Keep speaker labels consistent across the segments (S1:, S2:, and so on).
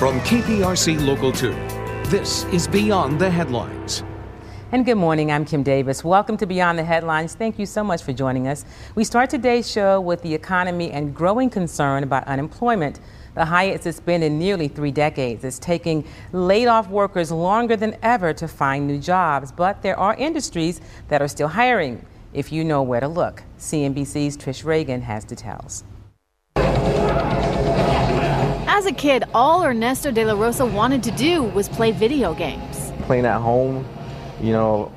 S1: From KPRC Local 2, this is Beyond the Headlines.
S2: And good morning, I'm Kim Davis. Welcome to Beyond the Headlines. Thank you so much for joining us. We start today's show with the economy and growing concern about unemployment. The highest it's been in nearly 3 decades. It's taking laid-off workers longer than ever to find new jobs, but there are industries that are still hiring, if you know where to look. CNBC's Trish Reagan has details.
S3: As a kid, all Ernesto De La Rosa wanted to do was play video games.
S4: Playing at home,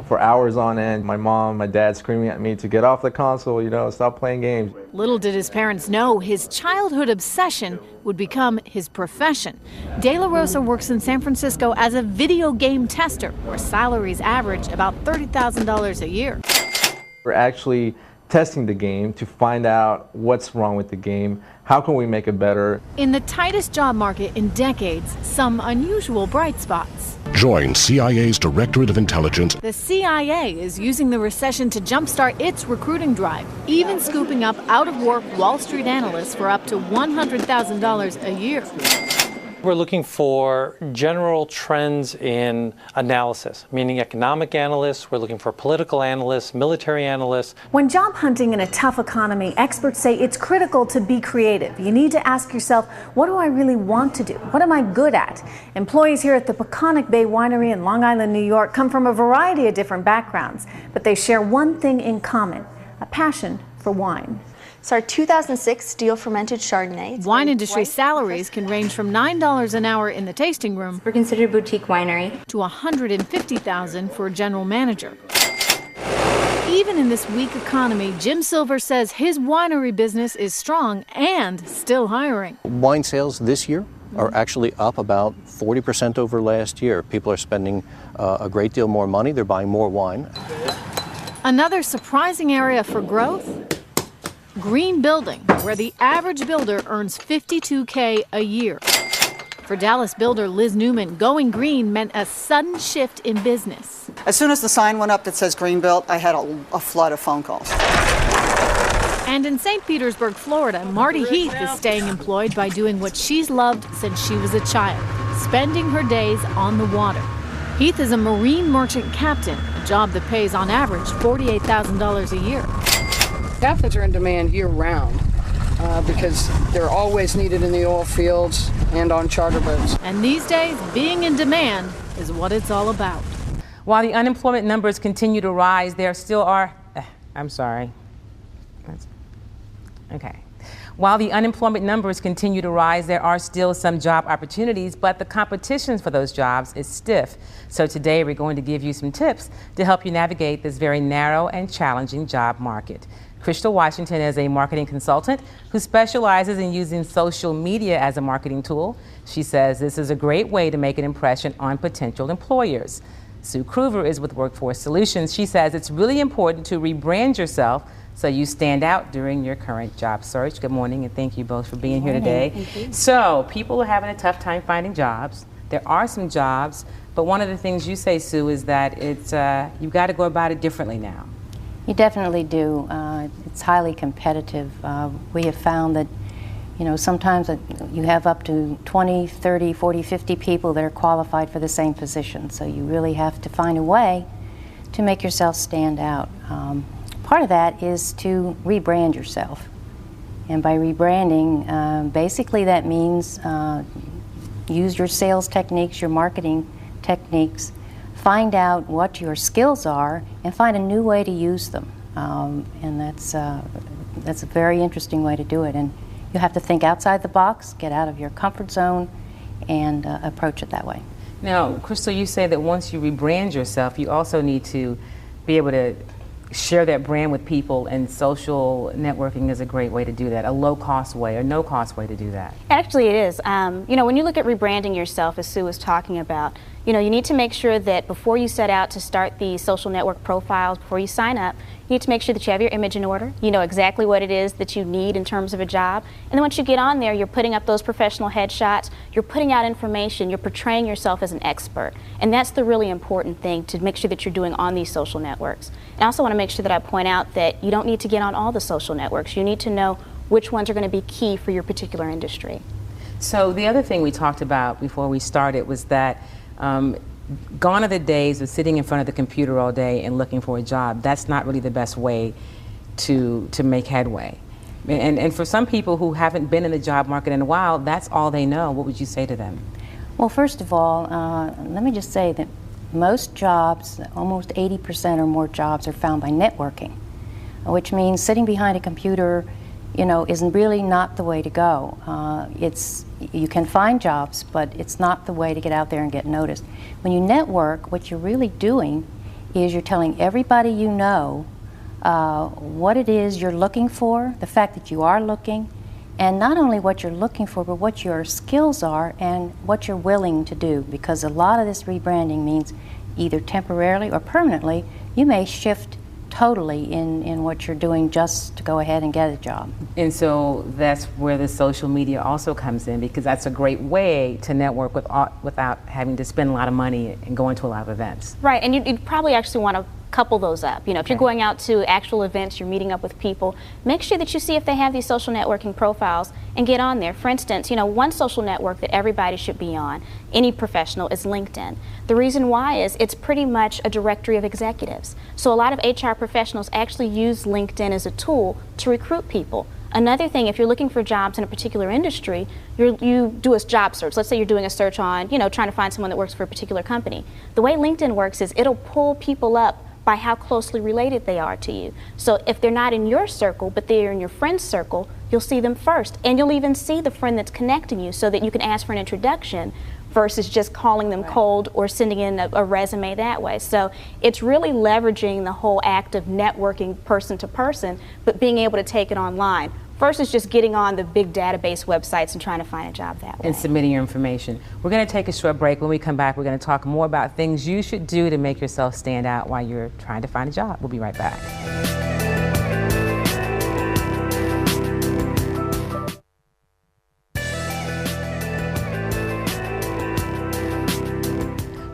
S4: for hours on end. My mom, my dad screaming at me to get off the console, stop playing games.
S3: Little did his parents know his childhood obsession would become his profession. De La Rosa works in San Francisco as a video game tester, where salaries average about $30,000 a year.
S4: We're actually testing the game to find out what's wrong with the game. How can we make it better?
S3: In the tightest job market in decades, some unusual bright spots.
S5: Join CIA's Directorate of Intelligence.
S3: The CIA is using the recession to jumpstart its recruiting drive, even scooping up out-of-work Wall Street analysts for up to $100,000 a year.
S6: We're looking for general trends in analysis, meaning economic analysts. We're looking for political analysts, military analysts.
S7: When job hunting in a tough economy, experts say it's critical to be creative. You need to ask yourself, what do I really want to do? What am I good at? Employees here at the Peconic Bay Winery in Long Island, New York, come from a variety of different backgrounds, but they share one thing in common: a passion for wine.
S8: It's our 2006 steel fermented Chardonnay.
S3: Wine industry salaries can range from $9 an hour in the tasting room.
S8: We're considered a boutique winery.
S3: To $150,000 for a general manager. Even in this weak economy, Jim Silver says his winery business is strong and still hiring.
S9: Wine sales this year are actually up about 40% over last year. People are spending a great deal more money. They're buying more wine.
S3: Another surprising area for growth: green building, where the average builder earns $52K a year. For Dallas builder Liz Newman, going green meant a sudden shift in business.
S10: As soon as the sign went up that says Greenbuilt, I had a flood of phone calls.
S3: And in St. Petersburg, Florida, Marty Heath is staying employed by doing what she's loved since she was a child: spending her days on the water. Heath is a marine merchant captain, a job that pays on average $48,000 a year.
S11: Captains are in demand year-round because they're always needed in the oil fields and on charter boats.
S3: And these days, being in demand is what it's all about.
S2: While the unemployment numbers continue to rise, there still are... While the unemployment numbers continue to rise, there are still some job opportunities, but the competition for those jobs is stiff. So today we're going to give you some tips to help you navigate this very narrow and challenging job market. Crystal Washington is a marketing consultant who specializes in using social media as a marketing tool. She says this is a great way to make an impression on potential employers. Sue Kruver is with Workforce Solutions. She says it's really important to rebrand yourself so you stand out during your current job search. Good morning, and thank you both for being here today.
S8: Thank you.
S2: So people are having a tough time finding jobs. There are some jobs, but one of the things you say, Sue, is that it's you've got to go about it differently now.
S12: You definitely do. It's highly competitive. We have found that, sometimes you have up to 20, 30, 40, 50 people that are qualified for the same position. So you really have to find a way to make yourself stand out. Part of that is to rebrand yourself. And by rebranding, basically that means use your sales techniques, your marketing techniques, find out what your skills are, and find a new way to use them. And that's a very interesting way to do it. And you have to think outside the box, get out of your comfort zone, and approach it that way.
S2: Now, Crystal, you say that once you rebrand yourself, you also need to be able to share that brand with people, and social networking is a great way to do that, a low-cost way or no-cost way to do that.
S13: Actually, it is. When you look at rebranding yourself, as Sue was talking about, you need to make sure that before you set out to start the social network profiles, before you sign up, you need to make sure that you have your image in order. You know exactly what it is that you need in terms of a job. And then once you get on there, you're putting up those professional headshots, you're putting out information, you're portraying yourself as an expert. And that's the really important thing to make sure that you're doing on these social networks. And I also want to make sure that I point out that you don't need to get on all the social networks. You need to know which ones are going to be key for your particular industry.
S2: So the other thing we talked about before we started was that gone are the days of sitting in front of the computer all day and looking for a job. That's not really the best way to make headway. And for some people who haven't been in the job market in a while, that's all they know. What would you say to them?
S12: Well, first of all, let me just say that most jobs, almost 80% or more jobs, are found by networking, which means sitting behind a computer, is really not the way to go. You can find jobs, but it's not the way to get out there and get noticed. When you network, what you're really doing is you're telling everybody you know what it is you're looking for, the fact that you are looking, and not only what you're looking for, but what your skills are and what you're willing to do, because a lot of this rebranding means either temporarily or permanently, you may shift totally in what you're doing just to go ahead and get a job.
S2: And so that's where the social media also comes in, because that's a great way to network without having to spend a lot of money and going to a lot of events.
S13: Right, and you'd probably actually want to couple those up. If you're going out to actual events, you're meeting up with people, make sure that you see if they have these social networking profiles and get on there. For instance, one social network that everybody should be on, any professional, is LinkedIn. The reason why is it's pretty much a directory of executives. So a lot of HR professionals actually use LinkedIn as a tool to recruit people. Another thing, if you're looking for jobs in a particular industry, you do a job search. Let's say you're doing a search on, trying to find someone that works for a particular company. The way LinkedIn works is it'll pull people up by how closely related they are to you. So if they're not in your circle, but they're in your friend's circle, you'll see them first. And you'll even see the friend that's connecting you so that you can ask for an introduction versus just calling them cold or sending in a resume that way. So it's really leveraging the whole act of networking person to person, but being able to take it online. First is just getting on the big database websites and trying to find a job that way.
S2: And submitting your information. We're going to take a short break. When we come back, we're going to talk more about things you should do to make yourself stand out while you're trying to find a job. We'll be right back.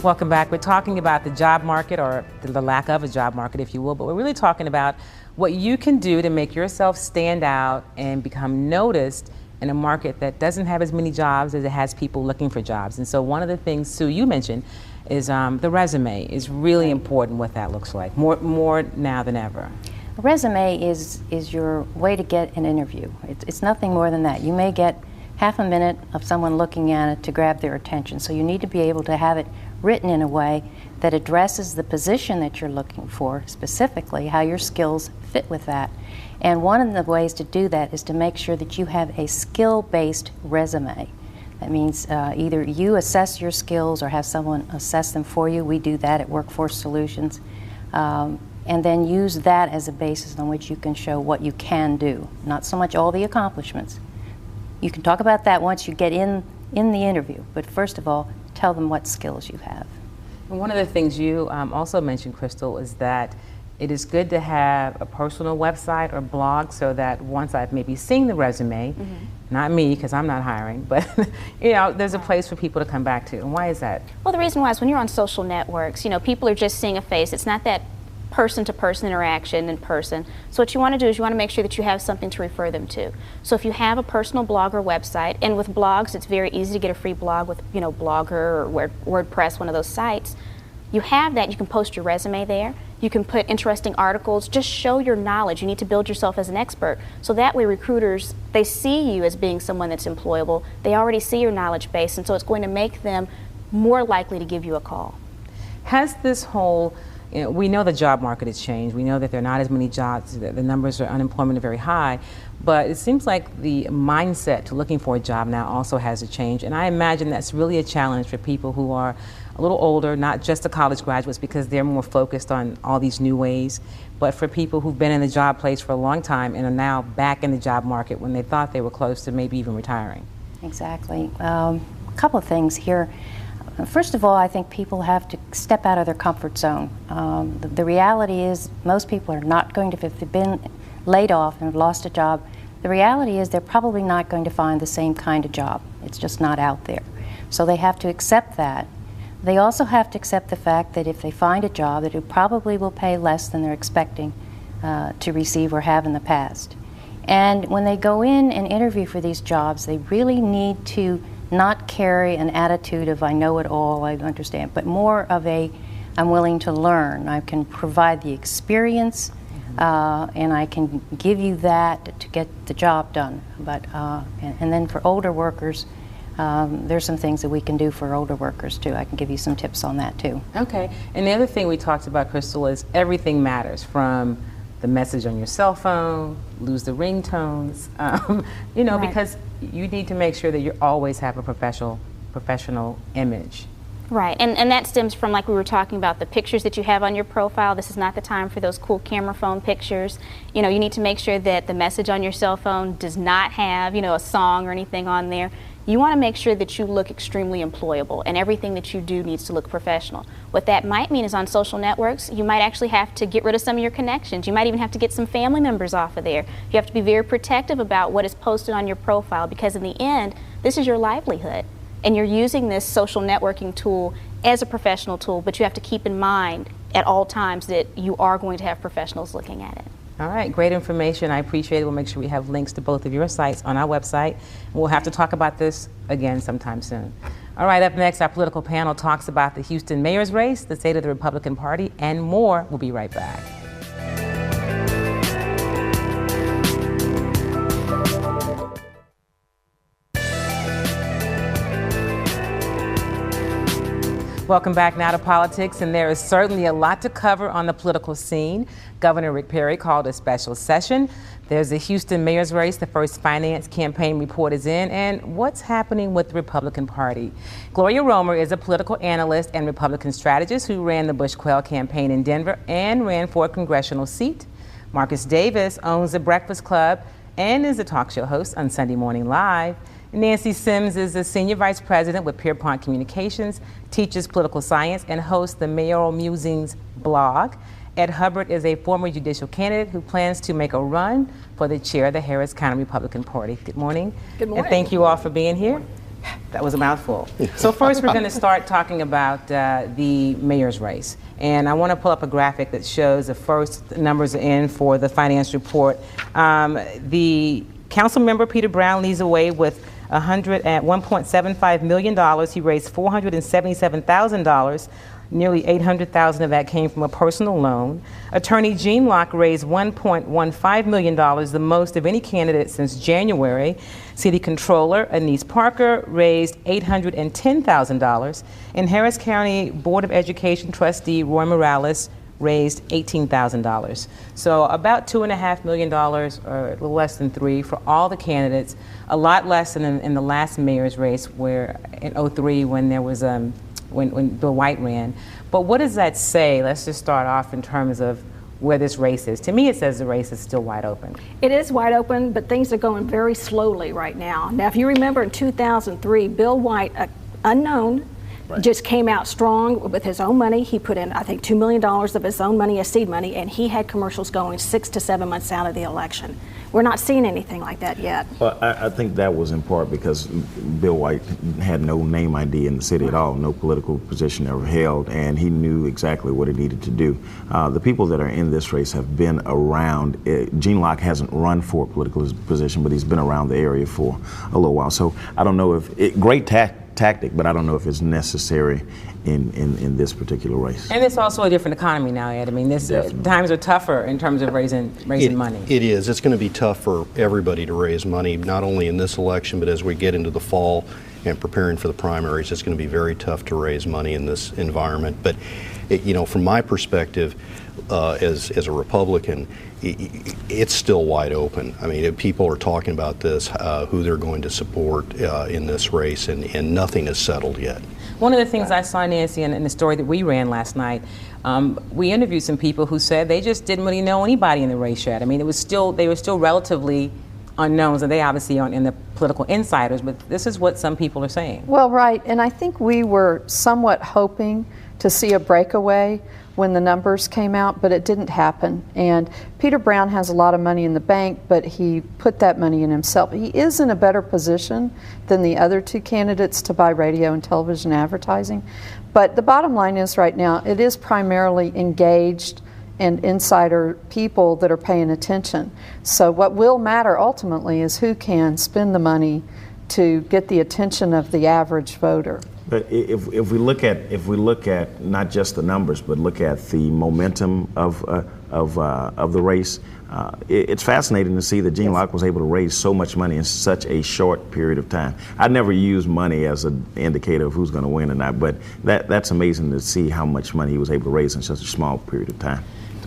S2: Welcome back. We're talking about the job market, or the lack of a job market, if you will, but we're really talking about what you can do to make yourself stand out and become noticed in a market that doesn't have as many jobs as it has people looking for jobs. And so one of the things, Sue, you mentioned is the resume is really important, what that looks like, more now than ever.
S12: A resume is your way to get an interview. It's nothing more than that. You may get half a minute of someone looking at it to grab their attention, so you need to be able to have it written in a way that addresses the position that you're looking for, specifically how your skills fit with that. And one of the ways to do that is to make sure that you have a skill-based resume. That means either you assess your skills or have someone assess them for you. We do that at Workforce Solutions. And then use that as a basis on which you can show what you can do, not so much all the accomplishments. You can talk about that once you get in the interview, but first of all, tell them what skills you have.
S2: And one of the things you also mentioned, Crystal, is that it is good to have a personal website or blog so that once I've maybe seen the resume, not me because I'm not hiring, but there's a place for people to come back to. And why is that?
S13: Well, the reason why is when you're on social networks, people are just seeing a face. It's not that person-to-person interaction in person. So what you want to do is you want to make sure that you have something to refer them to. So if you have a personal blog or website, and with blogs it's very easy to get a free blog with Blogger or WordPress, one of those sites. You have that, you can post your resume there, you can put interesting articles, just show your knowledge. You need to build yourself as an expert. So that way recruiters, they see you as being someone that's employable, they already see your knowledge base, and so it's going to make them more likely to give you a call.
S2: Has this whole we know the job market has changed. We know that there are not as many jobs, the numbers of unemployment are very high, but it seems like the mindset to looking for a job now also has to change. And I imagine that's really a challenge for people who are a little older, not just the college graduates, because they're more focused on all these new ways, but for people who've been in the job place for a long time and are now back in the job market when they thought they were close to maybe even retiring.
S12: Exactly. A couple of things here. First of all, I think people have to step out of their comfort zone. The reality is most people are not going to, if they've been laid off and have lost a job, the reality is they're probably not going to find the same kind of job. It's just not out there. So they have to accept that. They also have to accept the fact that if they find a job, that it probably will pay less than they're expecting to receive or have in the past. And when they go in and interview for these jobs, they really need to not carry an attitude of I know it all, I understand, but more of a I'm willing to learn. I can provide the experience, and I can give you that to get the job done. But and then for older workers, there's some things that we can do for older workers too. I can give you some tips on that too.
S2: Okay. And the other thing we talked about, Crystal, is everything matters, from the message on your cell phone, lose the ringtones, you know, because you need to make sure that you always have a professional image.
S13: Right, and that stems from, like we were talking about, the pictures that you have on your profile. This is not the time for those cool camera phone pictures. You know, you need to make sure that the message on your cell phone does not have, you know, a song or anything on there. You want to make sure that you look extremely employable, and everything that you do needs to look professional. What that might mean is on social networks, you might actually have to get rid of some of your connections. You might even have to get some family members off of there. You have to be very protective about what is posted on your profile, because in the end, this is your livelihood. And you're using this social networking tool as a professional tool, but you have to keep in mind at all times that you are going to have professionals looking at it.
S2: All right, great information. I appreciate it. We'll make sure we have links to both of your sites on our website. We'll have to talk about this again sometime soon. All right, up next, our political panel talks about the Houston mayor's race, the state of the Republican Party, and more. We'll be right back. Welcome back now to politics, and there is certainly a lot to cover on the political scene. Governor Rick Perry called a special session. There's the Houston mayor's race. The first finance campaign report is in, and what's happening with the Republican Party. Gloria Romer is a political analyst and Republican strategist who ran the Bush Quayle campaign in Denver and ran for a congressional seat. Marcus Davis owns the Breakfast Club and is a talk show host on Sunday Morning Live. Nancy Sims is the senior vice president with Pierpont Communications, teaches political science, and hosts the Mayoral Musings blog. Ed Hubbard is a former judicial candidate who plans to make a run for the chair of the Harris County Republican Party. Good morning.
S14: Good morning.
S2: And thank you all for being here. That was a mouthful. So first we're going to start talking about the mayor's race. And I want to pull up a graphic that shows the first numbers are in for the finance report. The council member Peter Brown leads away with $1.75 million. He raised $477,000. Nearly $800,000 of that came from a personal loan. Attorney Gene Locke raised $1.15 million, the most of any candidate since January. City Controller Anise Parker raised $810,000. And Harris County Board of Education trustee Roy Morales raised $18,000. So about $2.5 million, or a little less than $3 for all the candidates. A lot less than in the last mayor's race, where in '03 when there was when Bill White ran. But what does that say? Let's just start off in terms of where this race is. To me, it says the race is still wide open.
S14: It is wide open, but things are going very slowly right now. Now, if you remember in 2003, Bill White, unknown, just came out strong with his own money. He put in, I think, $2 million of his own money as seed money, and he had commercials going 6 to 7 months out of the election. We're not seeing anything like that yet.
S15: Well, I think that was in part because Bill White had no name ID in the city at all, no political position ever held, and he knew exactly what he needed to do. The people that are in this race have been around. Gene Locke hasn't run for a political position, but he's been around the area for a little while. So I don't know if great tactic, but I don't know if it's necessary in this particular race.
S2: And it's also a different economy now, Ed. I mean, times are tougher in terms of raising money.
S9: It is. It's going to be tough for everybody to raise money, not only in this election, but as we get into the fall and preparing for the primaries. It's going to be very tough to raise money in this environment. But, from my perspective, as a Republican, it's still wide open. I mean, people are talking about this, who they're going to support in this race, and nothing is settled yet.
S2: One of the things I saw, Nancy, in the story that we ran last night, we interviewed some people who said they just didn't really know anybody in the race yet. I mean, they were still relatively unknowns, and they obviously aren't in the political insiders, but this is what some people are saying.
S16: Well, right, and I think we were somewhat hoping to see a breakaway when the numbers came out, but it didn't happen. And Peter Brown has a lot of money in the bank, but he put that money in himself. He is in a better position than the other two candidates to buy radio and television advertising. But the bottom line is right now, it is primarily engaged and insider people that are paying attention. So what will matter ultimately is who can spend the money to get the attention of the average voter.
S15: But if we look at not just the numbers, but look at the momentum of the race, it's fascinating to see that Gene Locke was able to raise so much money in such a short period of time. I never use money as an indicator of who's going to win or not, but that's amazing to see how much money he was able to raise in such a small period of time.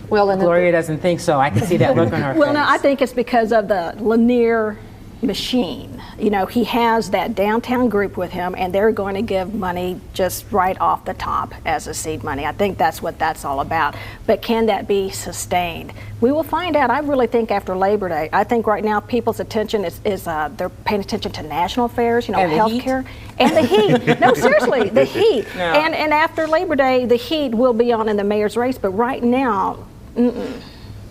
S2: Well, and Gloria doesn't think so. I can see that look on her face.
S14: Well, no, I think it's because of the Lanier machine. You know, he has that downtown group with him, and they're going to give money just right off the top as a seed money. I think that's what that's all about. But can that be sustained? We will find out. I really think after Labor Day. I think right now people's attention is they're paying attention to national affairs, healthcare, and the heat. No, seriously, the heat. No. And after Labor Day, the heat will be on in the mayor's race. But right now,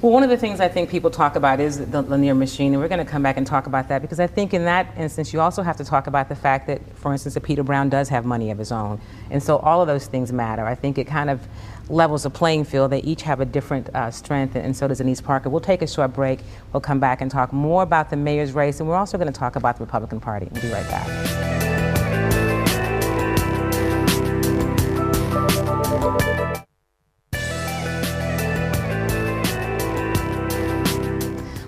S2: Well, one of the things I think people talk about is the Lanier machine, and we're going to come back and talk about that, because I think in that instance you also have to talk about the fact that, for instance, that Peter Brown does have money of his own. And so all of those things matter. I think it kind of levels the playing field. They each have a different strength, and so does Anise Parker. We'll take a short break. We'll come back and talk more about the mayor's race, and we're also going to talk about the Republican Party. We'll be right back.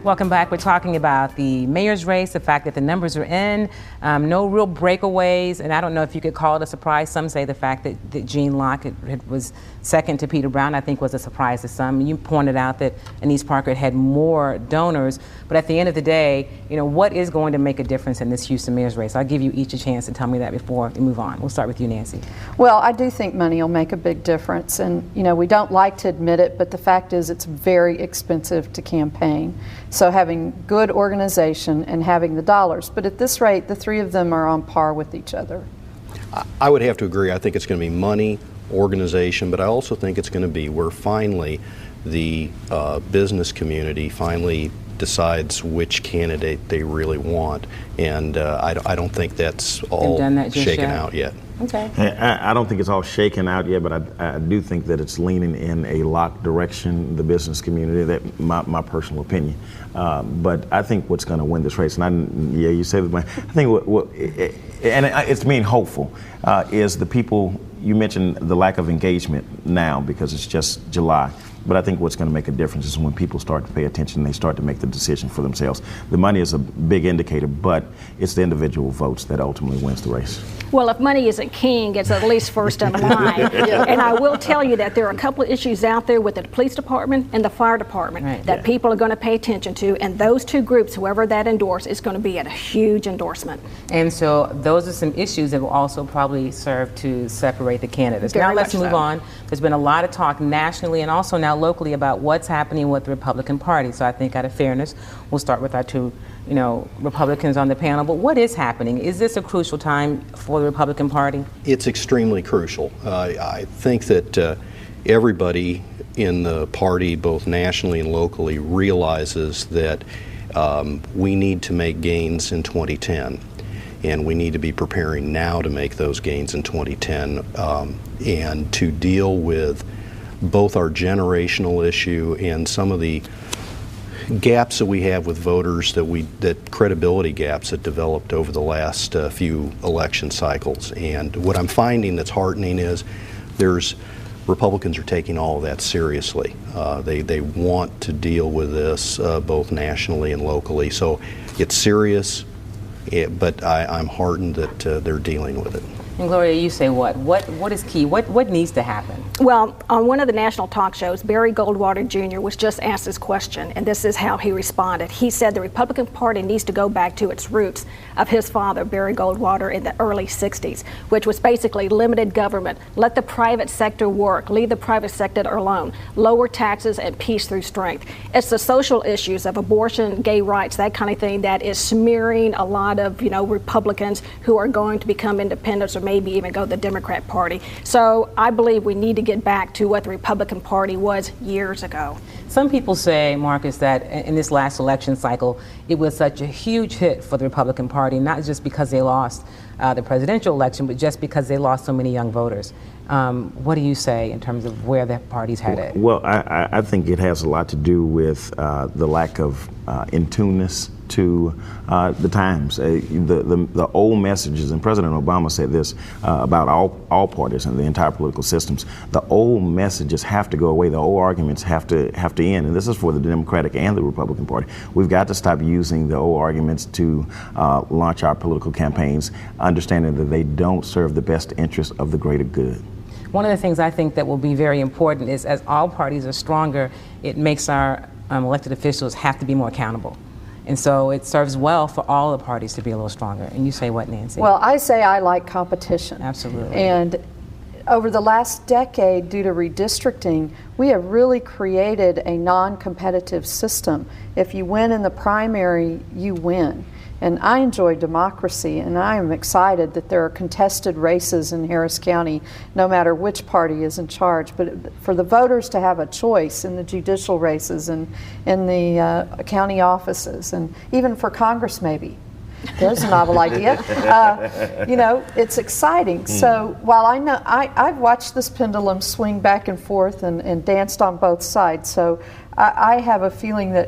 S2: Welcome back. We're talking about the mayor's race, the fact that the numbers are in, no real breakaways, and I don't know if you could call it a surprise. Some say the fact that Gene Locke was second to Peter Brown, I think, was a surprise to some. You pointed out that Anise Parker had more donors, but at the end of the day, what is going to make a difference in this Houston mayor's race? I'll give you each a chance to tell me that before we move on. We'll start with you, Nancy.
S16: Well, I do think money will make a big difference, and we don't like to admit it, but the fact is it's very expensive to campaign. So having good organization and having the dollars. But at this rate, the three of them are on par with each other.
S9: I would have to agree. I think it's going to be money, organization, but I also think it's going to be where finally the business community finally decides which candidate they really want. And I don't think that's all shaken out yet.
S2: Okay.
S15: I don't think it's all shaken out yet, but I do think that it's leaning in a Locke direction, the business community. That my personal opinion. But I think what's going to win this race, and you said it, I think it's being hopeful, is the people. You mentioned the lack of engagement now because it's just July. But I think what's going to make a difference is when people start to pay attention, they start to make the decision for themselves. The money is a big indicator, but it's the individual votes that ultimately wins the race.
S14: Well, if money isn't king, it's at least first in line. And I will tell you that there are a couple of issues out there with the police department and the fire department that people are going to pay attention to. And those two groups, whoever that endorses, is going to be a huge endorsement.
S2: And so those are some issues that will also probably serve to separate the candidates. Now let's move on. There's been a lot of talk nationally and also now locally about what's happening with the Republican Party. So I think out of fairness, we'll start with our two Republicans on the panel. But what is happening? Is this a crucial time for the Republican Party?
S9: It's extremely crucial. I think that everybody in the party, both nationally and locally, realizes that we need to make gains in 2010. And we need to be preparing now to make those gains in 2010 and to deal with both our generational issue and some of the gaps that we have with voters, that credibility gaps that developed over the last few election cycles. And what I'm finding that's heartening is Republicans are taking all of that seriously. They want to deal with this both nationally and locally. So it's serious, but I'm heartened that they're dealing with it.
S2: And Gloria, you say what? What is key? What needs to happen?
S14: Well, on one of the national talk shows, Barry Goldwater Jr. was just asked this question, and this is how he responded. He said the Republican Party needs to go back to its roots of his father, Barry Goldwater, in the early 60s, which was basically limited government, let the private sector work, leave the private sector alone, lower taxes, and peace through strength. It's the social issues of abortion, gay rights, that kind of thing that is smearing a lot of, Republicans who are going to become independents or maybe even go to the Democrat Party. So I believe we need to get back to what the Republican Party was years ago.
S2: Some people say, Marcus, that in this last election cycle, it was such a huge hit for the Republican Party, not just because they lost the presidential election, but just because they lost so many young voters. What do you say in terms of where the party's headed?
S15: Well, I think it has a lot to do with the lack of in-tuneness to the times. The old messages, and President Obama said this about all parties and the entire political systems. The old messages have to go away. The old arguments have to end, and this is for the Democratic and the Republican Party. We've got to stop using the old arguments to launch our political campaigns, understanding that they don't serve the best interest of the greater good.
S2: One of the things I think that will be very important is, as all parties are stronger, it makes our elected officials have to be more accountable. And so it serves well for all the parties to be a little stronger. And you say what, Nancy?
S16: Well, I say I like competition.
S2: Absolutely.
S16: And over the last decade, due to redistricting, we have really created a non-competitive system. If you win in the primary, you win. And I enjoy democracy, and I am excited that there are contested races in Harris County, no matter which party is in charge. But for the voters to have a choice in the judicial races and in the county offices, and even for Congress maybe. There's a novel idea. You know, it's exciting. So while I know, I've watched this pendulum swing back and forth and danced on both sides. So I have a feeling that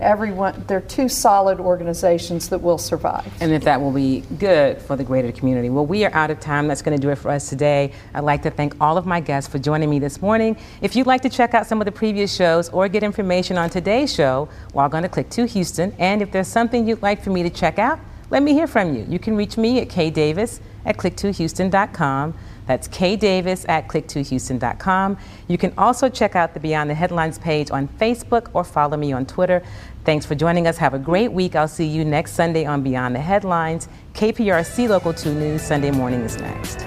S16: they're two solid organizations that will survive.
S2: And if that will be good for the greater community. Well, we are out of time. That's going to do it for us today. I'd like to thank all of my guests for joining me this morning. If you'd like to check out some of the previous shows or get information on today's show, log on to Click to Houston. And if there's something you'd like for me to check out, let me hear from you. You can reach me at kdavis@click2houston.com. That's kdavis@click2houston.com. You can also check out the Beyond the Headlines page on Facebook or follow me on Twitter. Thanks for joining us. Have a great week. I'll see you next Sunday on Beyond the Headlines. KPRC Local 2 News Sunday morning is next.